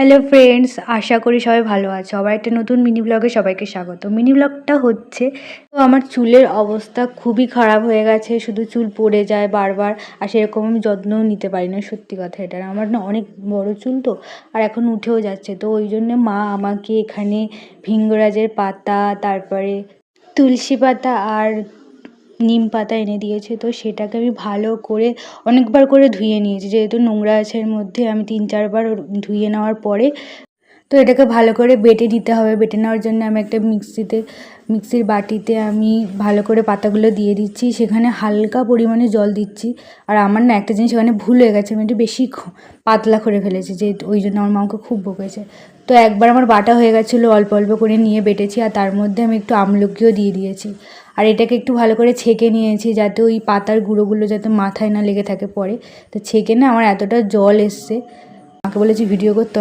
Hello friends, আশা করি সবাই ভালো আছে। আবার একটা নতুন মিনি ব্লগে সবাইকে স্বাগত। মিনি ব্লগটা হচ্ছে তো আমার চুলের অবস্থা খুবই খারাপ হয়ে গেছে, শুধু চুল পড়ে যায় বারবার, আর সেরকম আমি যত্নও নিতে পারি না। সত্যি কথা, এটা আমার না অনেক বড় চুল তো, আর এখন উঠেও যাচ্ছে। তো ওই জন্যে মা আমাকে এখানে ভিঙ্গরাজের পাতা, তারপরে তুলসী পাতা আর নিম পাতা এনে দিয়েছে। তো সেটাকে আমি ভালো করে অনেকবার করে ধুয়ে নিয়েছি, যেহেতু নোংরা আছে এর মধ্যে। আমি 3-4 বার ধুয়ে নেওয়ার পরে তো এটাকে ভালো করে বেটে নিতে হবে। বেটে নেওয়ার জন্য আমি একটা মিক্সির বাটিতে আমি ভালো করে পাতাগুলো দিয়ে দিচ্ছি, সেখানে হালকা পরিমাণে জল দিচ্ছি। আর আমার না একটা জিনিস এখানে ভুল হয়ে গেছে, আমি একটু বেশি পাতলা করে ফেলেছি, যে ওই জন্য আমার মাকে খুব বকেছে। তো একবার আমার বাটা হয়ে গেছিলো, অল্প অল্প করে নিয়ে বেটেছি, আর তার মধ্যে আমি একটু আমলকিও দিয়ে দিয়েছি। আর এটাকে একটু ভালো করে ছেঁকে নিয়েছি, যাতে ওই পাতার গুঁড়োগুলো যাতে মাথায় না লেগে থাকে পরে। তো ছেঁকে না আমার এতটা জল এসছে, মাকে বলেছি ভিডিও করতে।